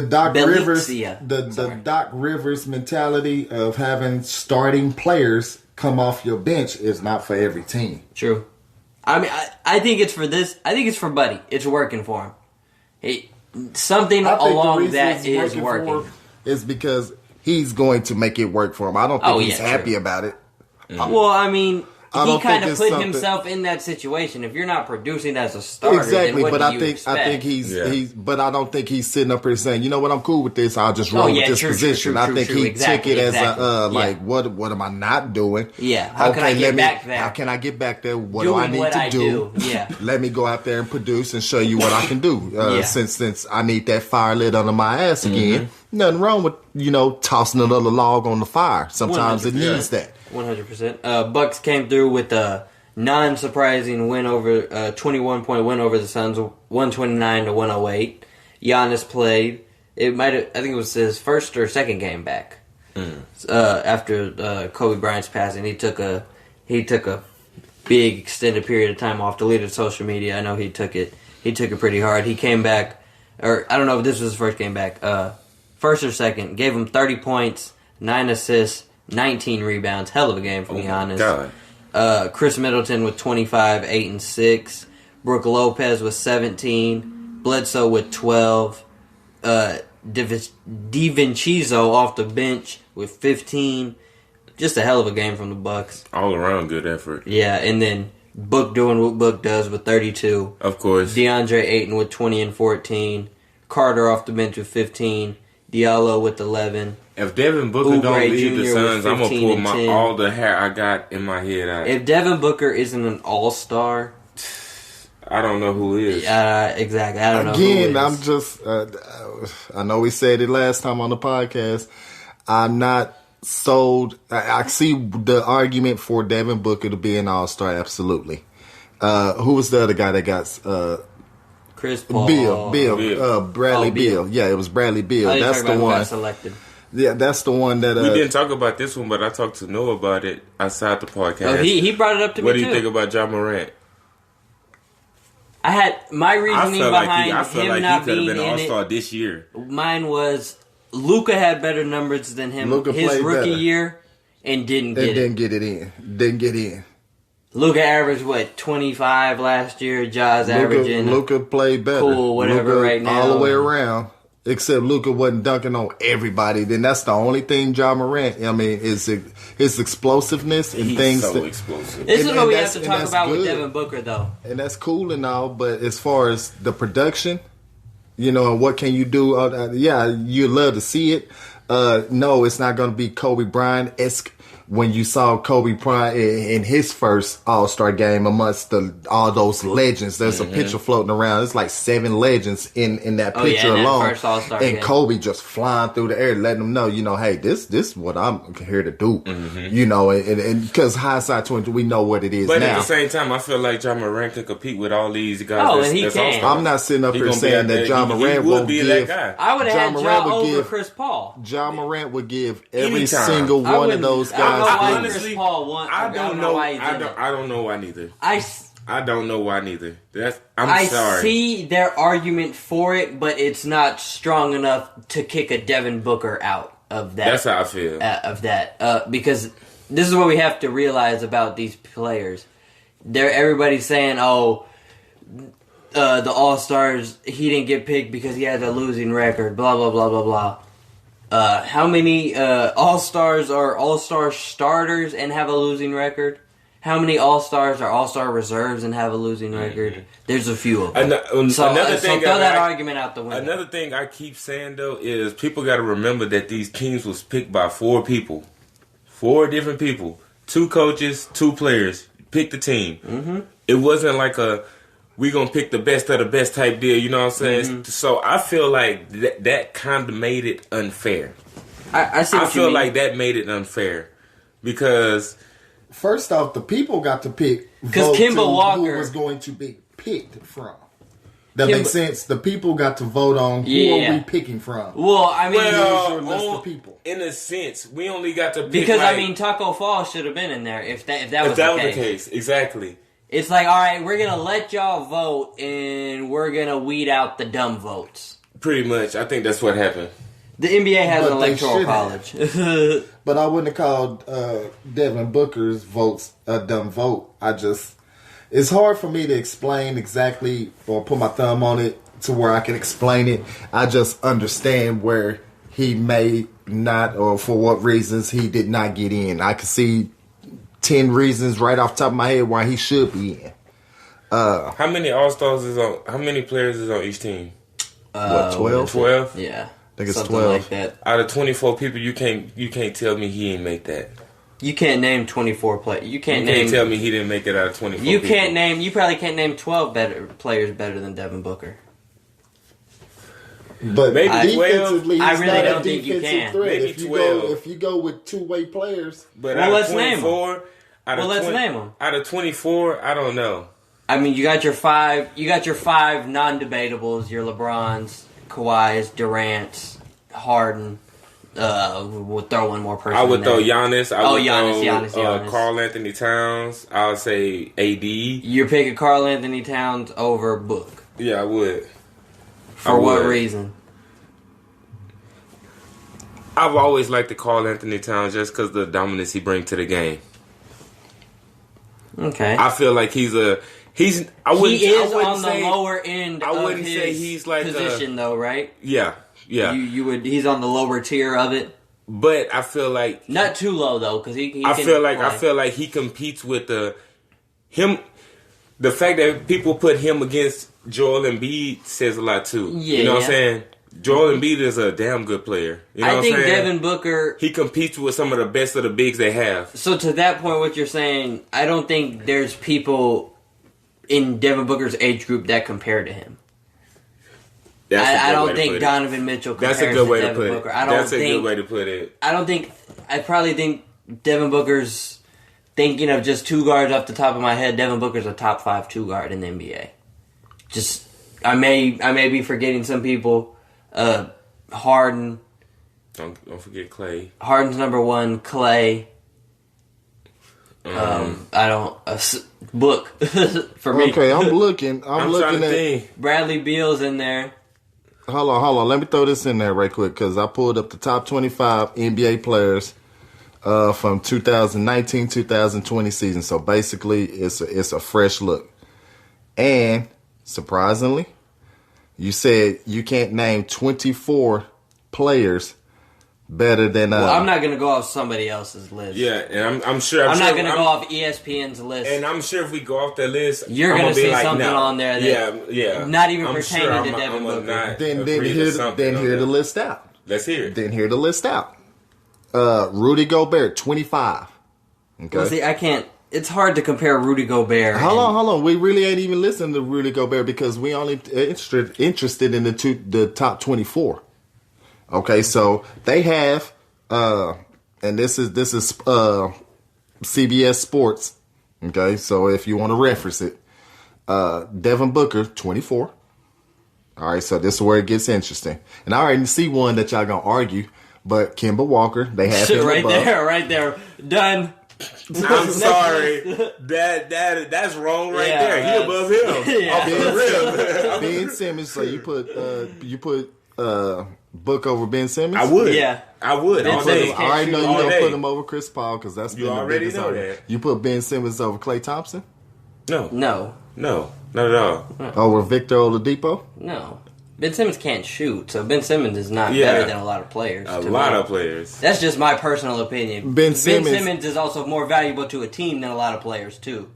Doc Belizia. Rivers, the Doc Rivers mentality of having starting players come off your bench is not for every team. True. I mean, I think it's for this. I think it's for Buddy. It's working for him. Something along that is working. Is because he's going to make it work for him. I don't think he's happy about it. Well, I mean, he kind of put himself in that situation. If you're not producing as a starter, then what do you expect? I think he's but I don't think he's sitting up here saying, you know what, I'm cool with this. I'll just roll with this position. I think he took it as like, what am I not doing? Yeah. How can I get back there? How can I get back there? What do I need to do? Yeah. Let me go out there and produce and show you what I can do. Since I need that fire lit under my ass again. Nothing wrong with, tossing another log on the fire. Sometimes 100%. It needs that. 100%. Bucks came through with a non-surprising win over 21-point win over the Suns, 129-108. Giannis played. I think it was his first or second game back. After Kobe Bryant's passing, he took a big extended period of time off, deleted social media. I know he took it pretty hard. He came back, or I don't know if this was his first game back, first or second. Gave him 30 points, 9 assists, 19 rebounds. Hell of a game from Giannis. Chris Middleton with 25, 8 and 6. Brook Lopez with 17. Bledsoe with 12. DiVincenzo off the bench with 15. Just a hell of a game from the Bucks. All around good effort. Yeah, and then Book doing what Book does with 32. Of course. DeAndre Ayton with 20 and 14. Carter off the bench with 15. Diallo with 11. If Devin Booker don't leave the Jr. Suns, I'm going to pull 10. all the hair I got in my head out. If Devin Booker isn't an all-star, I don't know who is. Exactly. I don't know Again, who is. I'm just, I know we said it last time on the podcast. I'm not sold. I see the argument for Devin Booker to be an all-star, absolutely. Who was the other guy that got... Chris Paul. Bradley Beal. Yeah, it was Bradley Beal. That's the one. Got selected. Yeah, that's the one that... we didn't talk about this one, but I talked to Noah about it outside the podcast. Oh, he brought it up to me, What do you think about Ja Morant? I had my reasoning behind I feel him like not he could have being been an in all-star it. this year. Mine was Luka had better numbers than him his rookie year and didn't get it. Didn't get in. Luka averaged, 25 last year? Ja's averaging. Luka played better. Cool, whatever Luka right now. All the way around. Except Luka wasn't dunking on everybody. Then that's the only thing Ja Morant, I mean, is his explosiveness and He's things. so explosive. This is what we have that's- to and talk that's about with good. Devin Booker, though. And that's cool and all, but as far as the production, and what can you do? You'd love to see it. No, it's not going to be Kobe Bryant-esque when you saw Kobe Bryant in his first All-Star game amongst all those legends. There's a picture floating around. It's like 7 legends in that picture in that alone. first All-Star and game. Kobe just flying through the air, letting them know, hey, this is what I'm here to do. And because hindsight 20, we know what it is But now. at the same time, I feel like Ja Morant can compete with all these guys. Oh, and he can. all-stars. I'm not sitting up He here gonna be saying out that there. Ja He Morant would won't be give. that guy. I would have Ja had Morant Ja would over give- Chris Paul. Ja Morant would give every Anytime. single I one of wouldn't- those I don't know guys. why honestly, Chris Paul won. I don't know. why he's in it. I don't know why neither. I don't know why neither. I'm sorry. see their argument for it, but it's not strong enough to kick a Devin Booker out of that. That's how I feel. Because this is what we have to realize about these players. Everybody's saying, the All-Stars, he didn't get picked because he has a losing record, blah, blah, blah, blah, blah. How many All-Stars are All-Star starters and have a losing record? How many All-Stars are All-Star reserves and have a losing record? There's a few of them. Another thing throw that argument out the window. Another thing I keep saying, though, is people got to remember that these teams was picked by 4 people. 4 different people. 2 coaches, 2 players. Pick the team. Mm-hmm. It wasn't like we gonna pick the best of the best type deal, you know what I'm saying? Mm-hmm. So I feel like that kind of made it unfair. I see what you feel mean. like that made it unfair because First off, the people got to pick because Kemba Walker who was going to be picked from. That makes sense. The people got to vote on who are we picking from. Well, I mean, your list of people. In a sense, we only got to pick because Taco Fall should have been in there if that was the case. Exactly. It's like, all right, we're gonna let y'all vote, and we're gonna weed out the dumb votes. Pretty much, I think that's what happened. The NBA has But an they electoral college. But I wouldn't have called Devin Booker's votes a dumb vote. It's hard for me to explain exactly or put my thumb on it to where I can explain it. I just understand where he may not, or for what reasons he did not get in. I can see 10 reasons right off the top of my head why he should be in. How many All-Stars how many players is on each team? 12? 12? Yeah. I think it's something 12. like that. Out of 24 people, you can't tell me he ain't make that. You can't name 24 players. You can't tell me he didn't make it out of 24 You people. can't name. You probably can't name 12 players better than Devin Booker. But maybe defensively, 12. he's I really not don't a think you defensive can. threat. Maybe If you 12. if you go with two-way players, But Well, out let's of name 24, Let's name them. Out of 24, I don't know. I mean, you got your five. You got your 5 non-debatables. Your LeBrons, Kawhi's, Durant's, Harden. We'll throw one more person. I would in throw there. Giannis. Giannis. Karl Anthony Towns. I would say AD. You're picking Karl Anthony Towns over Book. Yeah, I would. For what reason? I've always liked the Karl Anthony Towns just because of the dominance he brings to the game. Okay. I feel like he's. I wouldn't. He is I wouldn't on say, the lower end. I wouldn't of his say he's like position, though, right? Yeah. Yeah. You would. He's on the lower tier of it. But I feel like not too low though, because he I feel like he competes with him. The fact that people put him against Joel Embiid says a lot too. Yeah, you know what I'm saying? Joel Embiid is a damn good player. You know I what think I'm saying? Devin Booker. He competes with some of the best of the bigs they have. So to that point, what you're saying, I don't think there's people in Devin Booker's age group that compare to him. I don't think Donovan Mitchell compares to Devin Booker. That's a good way to put it. I probably think Devin Booker's, thinking of just two guards off the top of my head, Devin Booker's a top 5 2 guard in the NBA. Just, I may be forgetting some people. Harden. Don't forget Clay. Harden's number 1. Clay. Book for me. Okay, I'm looking at Bradley Beal's in there. Hold on. Let me throw this in there right quick because I pulled up the top 25 NBA players from 2019-2020 season. So basically, it's a fresh look. And surprisingly, you said you can't name 24 players better than. Well, I'm not going to go off somebody else's list. Yeah, and I'm sure. I'm not going to go off ESPN's list. And I'm sure if we go off that list, you're going to see something on there that yeah, not even pertaining to Devin Booker. Then hear the list out. Let's hear it. Then hear the list out. Rudy Gobert, 25. Okay. Well, see, I can't. It's hard to compare Rudy Gobert. Hold on. We really ain't even listening to Rudy Gobert because we only interested in the top 24. Okay, so they have, and this is CBS Sports. Okay, so if you want to reference it, Devin Booker, 24. All right, so this is where it gets interesting. And I already see one that y'all gonna argue, but Kemba Walker, they have him right above. right there, done. I'm sorry, that's wrong right there. He above him. Yeah. Off the rim. Ben Simmons. So you put Book over Ben Simmons? I would. Yeah. I would. Ben All day. Simmons I already know you All don't day. put him over Chris Paul because that's You been the already biggest know argument. that. You put Ben Simmons over Klay Thompson? No, No. not at all. Over Victor Oladipo? No. Ben Simmons can't shoot, so Ben Simmons is not better than a lot of players. A lot of players. That's just my personal opinion. Ben Simmons is also more valuable to a team than a lot of players, too.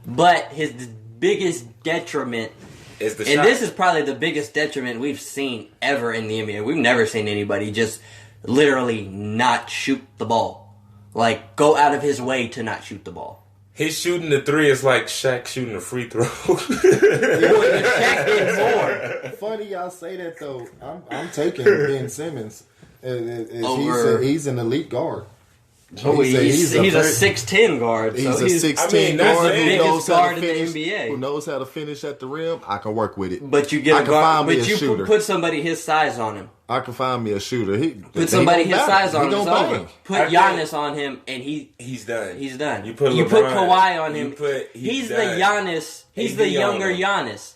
But his biggest detriment, It's the and shot. this is probably the biggest detriment we've seen ever in the NBA. We've never seen anybody just literally not shoot the ball. Like, go out of his way to not shoot the ball. His shooting the three is like Shaq shooting a free throw. Shaq did more. Funny y'all say that though. I'm taking Ben Simmons. He's an elite guard. He's a 6'10 guard. He's So a 6'10 I mean, that's guard the who biggest knows how guard to in the finish. NBA. Who knows how to finish at the rim? I can work with it. But you get I a can guard. find me But a you shooter. put somebody his size on him. I can find me a shooter. Put somebody his size on him. It's over. Bang. Put I Giannis on him, and He's done. he's done. You put Kawhi on him. He's the done. Giannis. He's AD the on younger him. Giannis.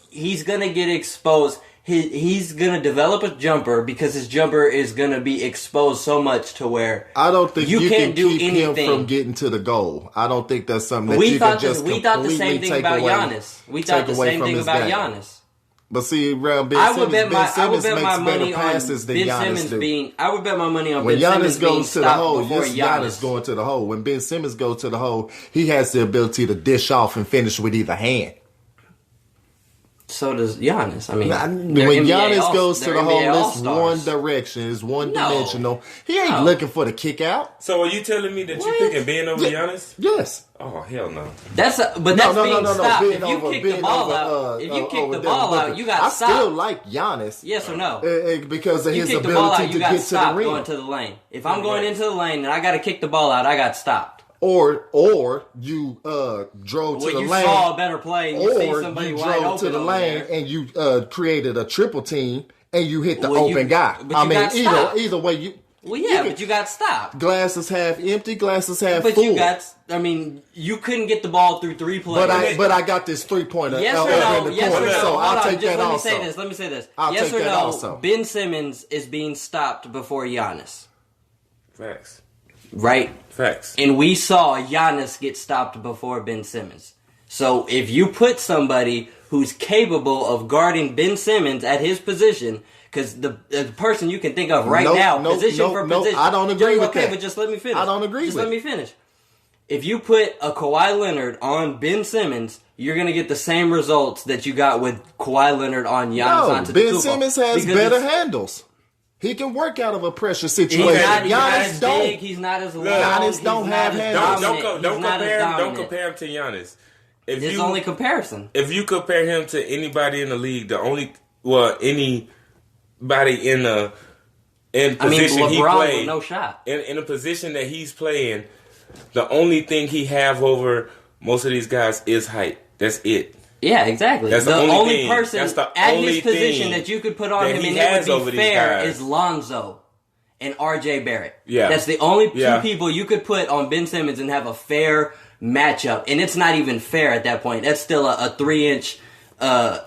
He's gonna get exposed. He's gonna develop a jumper because his jumper is gonna be exposed so much to where I don't think you can't can do keep anything. him from getting to the goal. I don't think that's something that we you thought. can just We thought the same completely thing take about away. Giannis. We thought take the away same from thing his about game. Giannis. But see, around Ben I would Simmons, bet my Simmons money makes on better passes than Ben Giannis Simmons do. being. I would bet my money on When Ben Simmons Giannis being goes to the stopped hole, before Giannis going to the hole. When Ben Simmons goes to the hole, he has the ability to dish off and finish with either hand. So does Giannis. I mean, When Giannis goes to the hole, it's All-Stars. one direction, it's one No. dimensional. He ain't No. looking for the kick out. So are you telling me that What? you picking Ben over Giannis? Yes. Oh hell no. That's being stopped. Ben If you over- kick the Ben ball over, out, if you kick over the Devin ball Booker. out, you got I stopped. still like Giannis. Yes or no? Because of You his kick the ball ability out, you to got get to the stopped ring. going to the lane. If I'm going into the lane and I got to kick the ball out, I got stopped. Or you drove to Well, the you lane. saw a better play and you see Or somebody you wide drove open to the over lane there. and you created a triple team and you hit the open guy. I mean, either way you. Well, yeah, but you got stopped. Glasses half empty, glasses half but full. You couldn't get the ball through 3 players. But I got this 3-pointer. Yes or no? Yes or no? So I'll take that also. Let me say this. Yes or no? Also. Ben Simmons is being stopped before Giannis. Facts. Right? Facts. And we saw Giannis get stopped before Ben Simmons. So if you put somebody who's capable of guarding Ben Simmons at his position. Because the person you can think of now, position for position. I don't agree with that. Okay, but just let me finish. I don't agree with Just let me finish. If you put a Kawhi Leonard on Ben Simmons, you're going to get the same results that you got with Kawhi Leonard on Giannis Antetokounmpo. Ben Simmons has better handles. He can work out of a pressure situation. Giannis don't. Big, he's not as long. Giannis don't have handles. Don't compare him to Giannis. It's only comparison. If you compare him to anybody in the league, anybody in position he played, with no shot. In a position that he's playing, the only thing he have over most of these guys is height. That's it. Yeah, exactly. That's the only thing. person at his position that you could put on him and it would be fair is Lonzo and RJ Barrett. Yeah. That's the only two people you could put on Ben Simmons and have a fair matchup. And it's not even fair at that point. That's still a 3-inch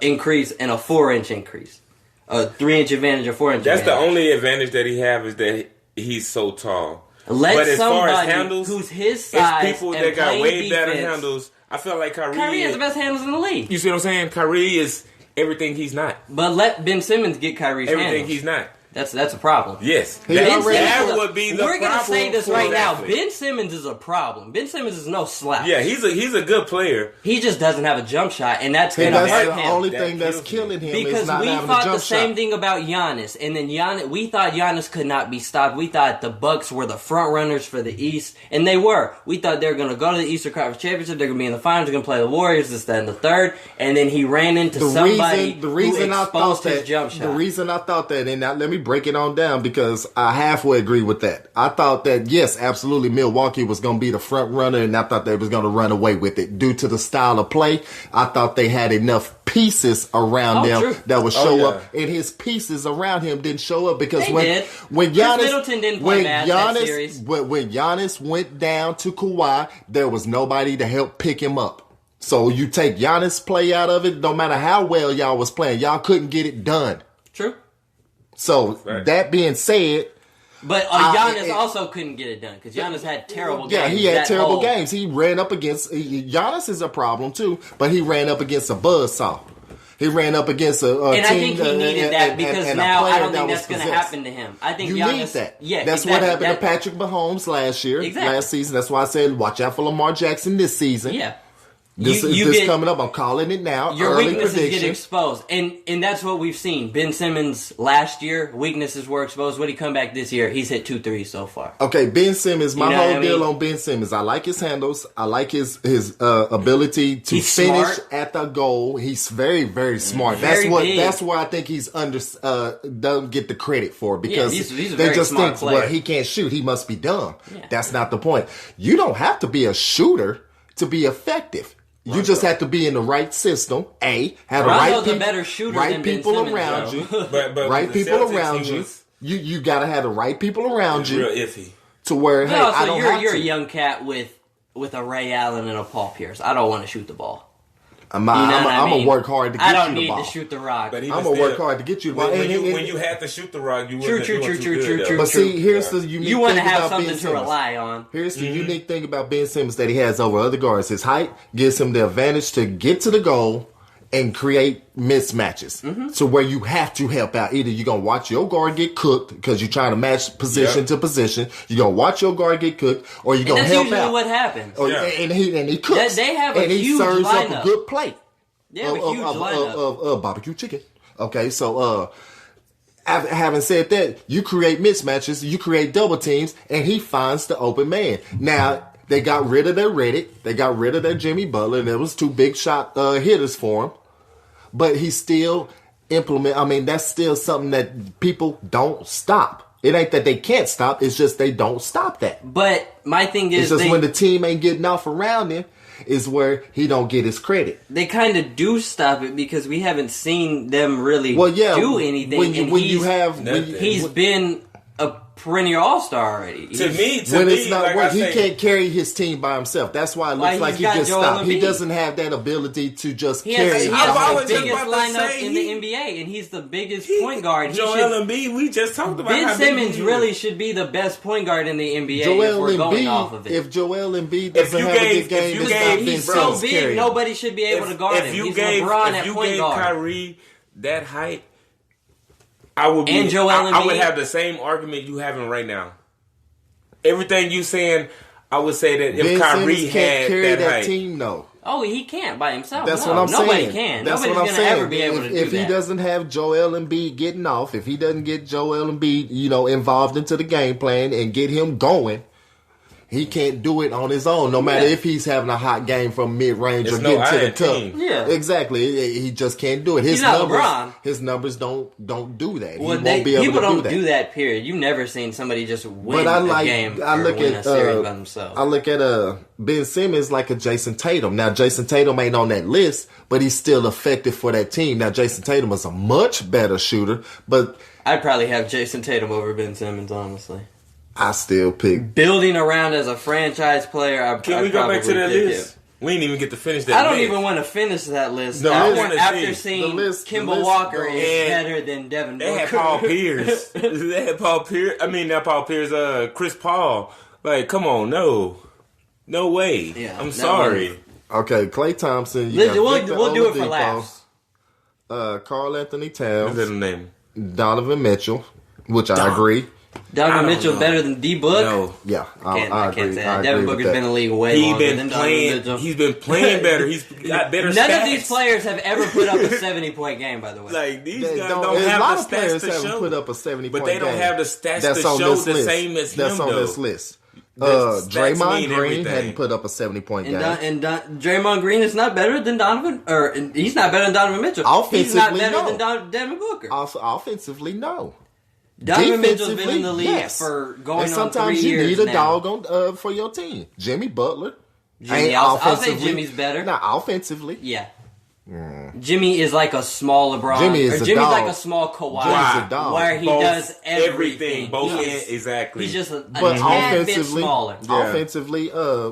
increase and a 4-inch increase. A 3-inch advantage or 4-inch advantage. That's the only advantage that he have is that he's so tall. But as far as handles, who's his size, it's people that got way better handles. I feel like Kyrie has the best handles in the league. You see what I'm saying? Kyrie is everything he's not. But let Ben Simmons get Kyrie's handles. Everything he's not. That's a problem. Yes. That would be the problem. We're going to say this right now. Ben Simmons is a problem. Ben Simmons is no slouch. Yeah, he's a good player. He just doesn't have a jump shot, and that's going to hurt him. The only thing that's killing him because is not having a jump shot. Because we thought the same thing about Giannis, and then we thought Giannis could not be stopped. We thought the Bucks were the front runners for the East, and they were. We thought they were going to go to the Eastern Conference Championship. They're going to be in the finals. They're going to play the Warriors, this, that, and the third. And then he ran into somebody who exposed his jump shot. The reason I thought that, and now let me break it on down, because I halfway agree with that. I thought that, yes, absolutely, Milwaukee was going to be the front runner, and I thought they was going to run away with it. Due to the style of play, I thought they had enough pieces around them that would show up, and his pieces around him didn't show up because when Giannis went down to Kawhi, there was nobody to help pick him up. So you take Giannis' play out of it, no matter how well y'all was playing, y'all couldn't get it done. True. So, that being said... But Giannis also couldn't get it done because Giannis had terrible games. Yeah, he had terrible games. He ran up against... Giannis is a problem, too, but he ran up against a buzzsaw. He ran up against a team... And I think he needed that because now I don't think that's going to happen to him. I think Giannis... need that. Yeah, that's what happened to Patrick Mahomes last season. That's why I said watch out for Lamar Jackson this season. Yeah. This coming up. I'm calling it now. Your weaknesses get exposed. And that's what we've seen. Ben Simmons last year, weaknesses were exposed. When he come back this year, he's hit 2 threes so far. Okay, Ben Simmons, my whole deal on Ben Simmons. I like his handles. I like his ability to finish at the goal. He's very, very smart. That's where I think he's doesn't get the credit for, because he's a they very just smart think, player. well, he can't shoot. He must be dumb. Yeah. That's not the point. You don't have to be a shooter to be effective. You just have to be in the right system. Have the right people around you. Right people around you. You got to have the right people around you. Real iffy. To where, hey, I don't have to. You're a young cat with a Ray Allen and a Paul Pierce. I don't want to shoot the ball. I'm going to work hard to get you the ball. I don't need to shoot the rock. I'm going to work hard to get you the ball. When you had to shoot the rock, you wasn't doing too good. But see, here's the unique thing about Ben Simmons. You want to have something to rely on. Here's the unique thing about Ben Simmons that he has over other guards. His height gives him the advantage to get to the goal and create mismatches. So where you have to help out. Either you're going to watch your guard get cooked because you're trying to match position to position. You're going to watch your guard get cooked, or you're going to help out. That's usually what happens. And he cooks. They have a huge lineup. And he serves up a good plate. They have a huge lineup. Of barbecue chicken. Okay, so having said that, you create mismatches, you create double teams, and he finds the open man. Now, they got rid of their Reddick. They got rid of their Jimmy Butler. There was 2 big shot hitters for him. But he still that's still something that people don't stop. It ain't that they can't stop. It's just they don't stop that. But my thing is... It's just when the team ain't getting off around him. is where he don't get his credit. They kind of do stop it because we haven't seen them really do anything. He's been a perennial all-star already. He can't carry his team by himself. That's why it looks like he just stopped. He doesn't have that ability to just carry. He has the biggest lineup in the NBA, and he's the biggest point guard. Joel Embiid, we just talked about Ben Simmons really should be the best point guard in the NBA if we're going off of it. If Joel Embiid doesn't have a good game, he's so big, nobody should be able to guard him. He's LeBron at point guard. If you gave Kyrie that height, I would have the same argument you having right now. Everything you saying, I would say that if Kyrie had that height, team, no. Oh, he can't by himself. That's what I'm saying. Nobody can. Nobody's going to ever be able to do that. If he doesn't have Joel Embiid getting off, if he doesn't get Joel Embiid, involved into the game plan and get him going, he can't do it on his own, no matter if he's having a hot game from mid-range or getting to the cup. Yeah. Exactly. He just can't do it. His numbers don't do that. Well, he won't be able to do that. People don't do that, period. You've never seen somebody just win a game or win a series by themselves. I look at Ben Simmons like a Jason Tatum. Now, Jason Tatum ain't on that list, but he's still effective for that team. Now, Jason Tatum is a much better shooter, but I'd probably have Jason Tatum over Ben Simmons, honestly. I still pick building around as a franchise player. Can we go back to that list? We didn't even get to finish that. I don't even want to finish that list. After seeing Kemba Walker is better than Devin Booker. They had Paul Pierce. They had Paul Pierce. I mean, not Paul Pierce. Chris Paul. Like, come on, no way. Yeah, I'm sorry. Okay, Klay Thompson. We'll do it for laughs. Karl Anthony Towns. What's his name? Donovan Mitchell, which I agree. Donovan Mitchell better than D-Book? No. Yeah, I can't say that. Devin Booker's been in the league way longer than Donovan Mitchell. He's been playing better. He's got better stats. None of these players have ever put up a 70-point game, by the way. Like, these guys don't have the stats to show. Put up a 70-point game. But they don't have the stats to show the same as him, That's on this list. Draymond Green hadn't put up a 70-point game. And Draymond Green is not better than Donovan, or he's not better than Donovan Mitchell. Offensively, he's not better than Devin Booker. Also, offensively, no. Donovan Mitchell's been in the league for going on 3 years now. Sometimes you need a dog for your team. Jimmy Butler. I'll say Jimmy's better. Not offensively. Yeah. Jimmy is like a small LeBron. Jimmy's like a small Kawhi. Jimmy's a dog. Where he does everything. Both ends, exactly. He's just a tad bit smaller. Offensively, I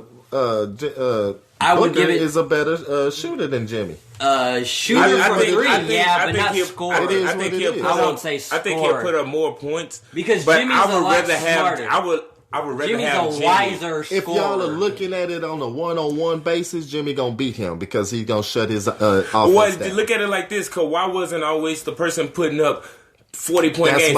would give it is a better shooter than Jimmy. Shooter for three, but not scorer. I won't say scorer. I think he'll put up more points because Jimmy's a lot smarter. I would rather Jimmy's have a wiser scorer. If y'all are looking at it on a one-on-one basis, Jimmy gonna beat him because he's gonna shut his offense down. Look at it like this: Kawhi wasn't always the person putting up 40-point games,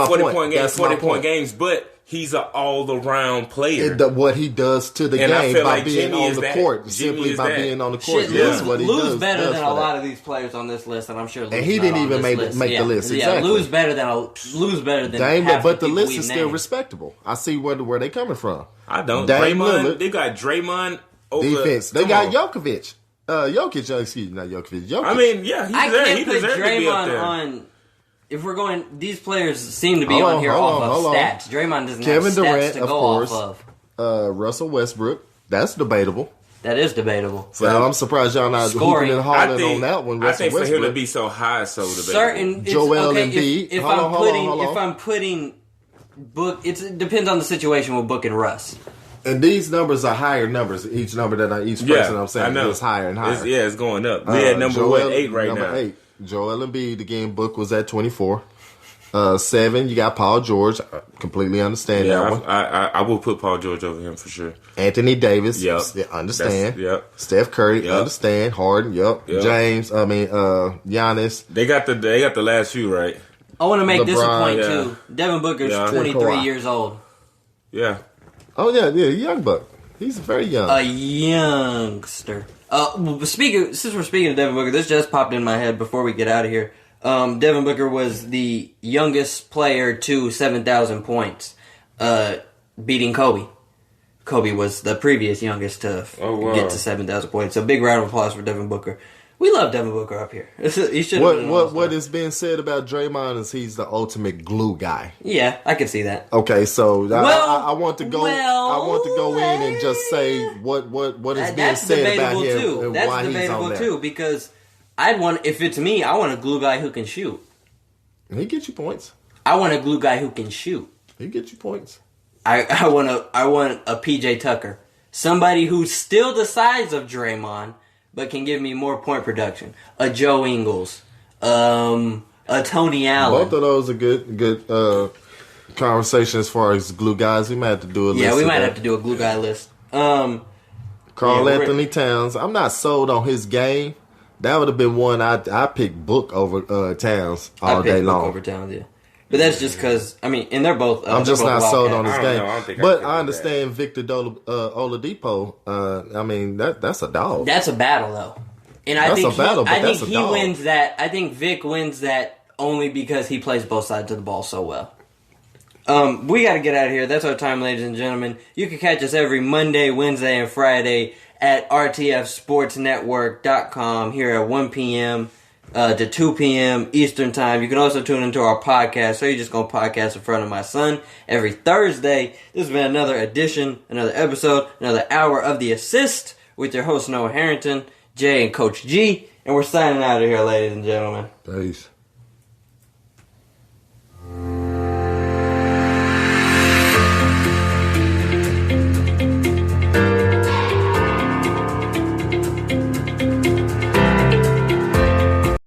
40-point games, but he's an all-around player. What he does to the game by being on the court, simply by being on the court. Lou's better than a lot of these players on this list, and I'm sure. And he didn't even make the list. Exactly. Lou's better than half but the people list is still respectable. I see where they coming from. I don't. Draymond, they got Draymond over defense. They got Jokic. Not Jokic. I mean, yeah, he's there. He deserves to be up there. On. If we're going, these players seem to be on here off of stats. Draymond doesn't have stats Durant, to go off of. Russell Westbrook, that's debatable. That is debatable. So I'm surprised y'all not hooping and hollering on that one. I think for him to be so high, so debatable. Joel Embiid. If I'm putting Book, it depends on the situation with Book and Russ. And these numbers are higher numbers. Each number that each person I'm saying is higher and higher. It's going up. We're at number 8 right now. 8. Joel Embiid, again, Book was at 24. 7, you got Paul George. I completely understand that one. I will put Paul George over him for sure. Anthony Davis, understand. Steph Curry, understand. Harden, James, Giannis. They got the last few right. I want to make this a point too. Devin Booker's 23 years old. Yeah. Oh yeah, young Buck. He's very young. A youngster. Since we're speaking of Devin Booker, this just popped in my head before we get out of here. Devin Booker was the youngest player to 7,000 points, beating Kobe. Kobe was the previous youngest to get to 7,000 points. So big round of applause for Devin Booker. We love Devin Booker up here. He should. What is being said about Draymond is he's the ultimate glue guy. Yeah, I can see that. Okay, so I want to go. I want to go in and just say what is being said about him too. and that's why he's on debatable there. too, because if it's me, I want a glue guy who can shoot. He get you points. I want a glue guy who can shoot. He get you points. I want a PJ Tucker, somebody who's still the size of Draymond, but can give me more point production. A Joe Ingles, a Tony Allen. Both of those are good conversation as far as glue guys. We might have to do a list. Yeah, we might have to do a glue guy list. Karl Anthony Towns. I'm not sold on his game. That would have been one I picked Book over Towns all day long. Book over Towns, yeah. But that's just because, and they're both. I'm just not sold on his game. But I understand that. Victor Oladipo. That's a dog. That's a battle, though. And I think he wins that. I think Vic wins that only because he plays both sides of the ball so well. We got to get out of here. That's our time, ladies and gentlemen. You can catch us every Monday, Wednesday, and Friday at rtfsportsnetwork.com here at 1 p.m. To 2 p.m. Eastern Time. You can also tune into our podcast. So you're just going to podcast in front of my son every Thursday. This has been another edition, another episode, another hour of The Assist with your host, Noah Harrington, Jay, and Coach G. And we're signing out of here, ladies and gentlemen. Peace.